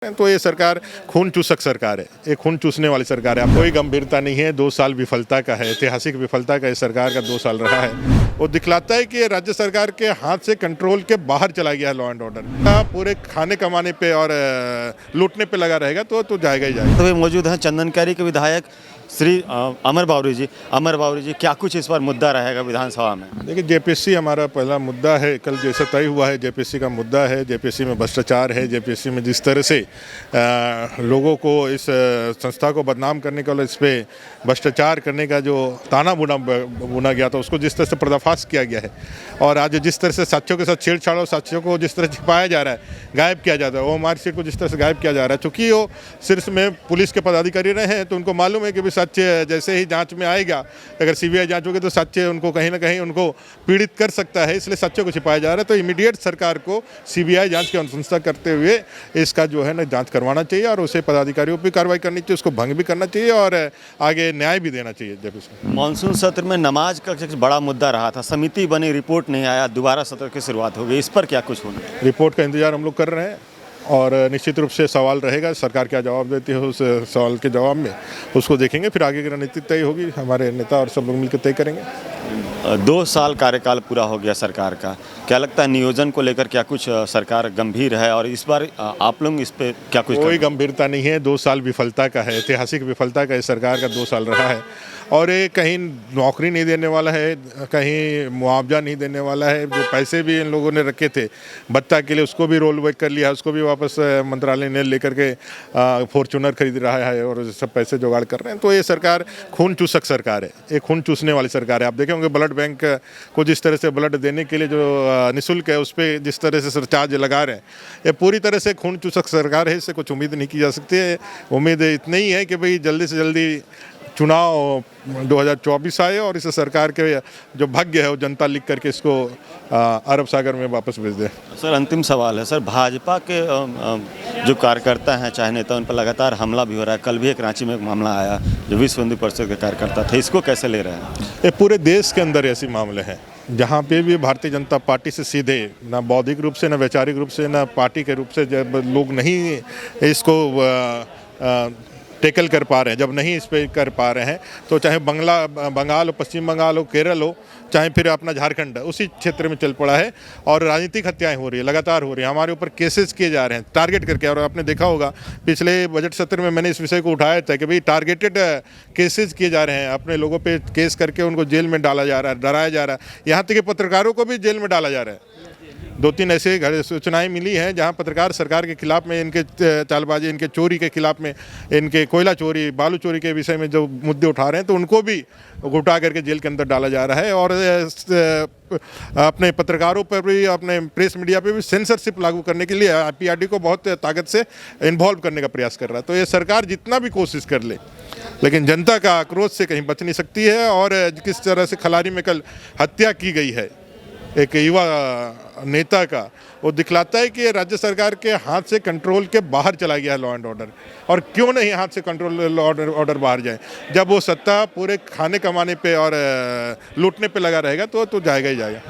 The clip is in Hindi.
तो ये सरकार खून चूसक सरकार है, ये खून चूसने वाली सरकार है। अब कोई गंभीरता नहीं है, 2 साल विफलता का है, ऐतिहासिक विफलता का इस सरकार का 2 साल रहा है। वो दिखलाता है कि ये राज्य सरकार के हाथ से कंट्रोल के बाहर चला गया है लॉ एंड ऑर्डर। पूरे खाने कमाने पे और लूटने पे लगा रहेगा तो जाएगा ही जाएगा। तो वे मौजूद हैं चंदनकारी के विधायक श्री अमर बावरी जी, क्या कुछ इस बार मुद्दा रहेगा विधानसभा में? देखिए, जेपीएससी हमारा पहला मुद्दा है। कल जैसा तय हुआ है, जेपीएससी का मुद्दा है। जेपीएससी में भ्रष्टाचार है। जेपीएससी में जिस तरह से लोगों को इस संस्था को बदनाम करने का, इस पे भ्रष्टाचार करने का जो ताना बुना गया था, उसको जिस तरह से पर्दाफाश किया गया है, और आज जिस तरह से साथियों के साथ छेड़छाड़ और साथियों को जिस तरह छिपाया जा रहा है, गायब किया जाता है, वो मार्कशीट को जिस तरह से गायब किया जा रहा है, चूँकि वो शीर्ष में पुलिस के पदाधिकारी रहे हैं, तो उनको मालूम है कि भी सत्य जैसे ही जांच में आएगा, अगर सीबीआई जांच होगी तो सत्य उनको कहीं ना कहीं उनको पीड़ित कर सकता है, इसलिए सत्य को छिपाया जा रहा है। तो इमीडिएट सरकार को सीबीआई जांच की अनुशंसा करते हुए इसका जो है ना जांच करवाना चाहिए, और उसे पदाधिकारियों पर कार्रवाई करनी चाहिए, उसको भंग भी करना चाहिए और आगे न्याय भी देना चाहिए। जब इसमें मानसून सत्र में नमाज का बड़ा मुद्दा रहा था, समिति बनी, रिपोर्ट नहीं आया, दोबारा सत्र की शुरुआत हो गई, इस पर क्या कुछ होना? रिपोर्ट का इंतजार हम लोग कर रहे हैं, और निश्चित रूप से सवाल रहेगा, सरकार क्या जवाब देती है उस सवाल के जवाब में उसको देखेंगे, फिर आगे की रणनीति तय होगी, हमारे नेता और सब लोग मिलकर तय करेंगे। 2 साल कार्यकाल पूरा हो गया सरकार का, क्या लगता है नियोजन को लेकर क्या कुछ सरकार गंभीर है, और इस बार आप लोग इस पे क्या कुछ? कोई गंभीरता नहीं है, 2 साल विफलता का है, ऐतिहासिक विफलता का इस सरकार का 2 साल रहा है, और ये कहीं नौकरी नहीं देने वाला है, कहीं मुआवजा नहीं देने वाला है। जो पैसे भी इन लोगों ने रखे थे भत्ता के लिए, उसको भी रोल बैक कर लिया, उसको भी वापस मंत्रालय ने लेकर के फॉर्चूनर खरीद रहा है, और सब पैसे जुगाड़ कर रहे हैं। तो ये सरकार खून चूसक सरकार है, ये खून चूसने वाली सरकार है। आप देखें होंगे ब्लड बैंक को जिस तरह से ब्लड देने के लिए जो निःशुल्क है, उस पर जिस तरह से सरचार्ज लगा रहे हैं, ये पूरी तरह से खून चूसक सरकार है। इससे कुछ उम्मीद नहीं की जा सकती है। उम्मीद इतनी ही है कि भाई जल्दी से जल्दी चुनाव 2024 आए, और इस सरकार के जो भाग्य है वो जनता लिख करके इसको अरब सागर में वापस भेज दे। सर, अंतिम सवाल है सर, भाजपा के जो कार्यकर्ता हैं, चाहे नेता, उन पर लगातार हमला भी हो रहा है। कल भी एक रांची में एक मामला आया जो विश्व हिंदू परिषद के कार्यकर्ता थे, इसको कैसे ले रहे हैं? ये पूरे देश के अंदर ऐसे मामले हैं जहाँ पे भी भारतीय जनता पार्टी से सीधे, ना बौद्धिक रूप से, ना वैचारिक रूप से, ना पार्टी के रूप से जब लोग नहीं इसको टेकल कर पा रहे हैं, जब नहीं इस पर कर पा रहे हैं, तो चाहे बंगाल हो, पश्चिम बंगाल हो, केरल हो, चाहे फिर अपना झारखंड, उसी क्षेत्र में चल पड़ा है, और राजनीतिक हत्याएं हो रही है, लगातार हो रही है। हमारे ऊपर केसेस किए जा रहे हैं टारगेट करके, और आपने देखा होगा पिछले बजट सत्र में मैंने इस विषय को उठाया था कि भाई टारगेटेड केसेस किए जा रहे हैं, अपने लोगों पे केस करके उनको जेल में डाला जा रहा है, डराया जा रहा है, यहाँ तक कि पत्रकारों को भी जेल में डाला जा रहा है। 2-3 ऐसे सूचनाएं मिली हैं जहां पत्रकार सरकार के खिलाफ में, इनके चालबाजी, इनके चोरी के खिलाफ में, इनके कोयला चोरी, बालू चोरी के विषय में जो मुद्दे उठा रहे हैं, तो उनको भी उठा करके जेल के अंदर डाला जा रहा है, और अपने पत्रकारों पर भी, अपने प्रेस मीडिया पे भी सेंसरशिप लागू करने के लिए पीआरडी को बहुत ताकत से इन्वॉल्व करने का प्रयास कर रहा है। तो ये सरकार जितना भी कोशिश कर ले, लेकिन जनता का आक्रोश से कहीं बच नहीं सकती है। और किस तरह से खलारी में कल हत्या की गई है एक युवा नेता का, वो दिखलाता है कि राज्य सरकार के हाथ से कंट्रोल के बाहर चला गया है लॉ एंड ऑर्डर। और क्यों नहीं हाथ से कंट्रोल लॉ ऑर्डर बाहर जाए, जब वो सत्ता पूरे खाने कमाने पे और लूटने पे लगा रहेगा तो जाएगा ही जाएगा।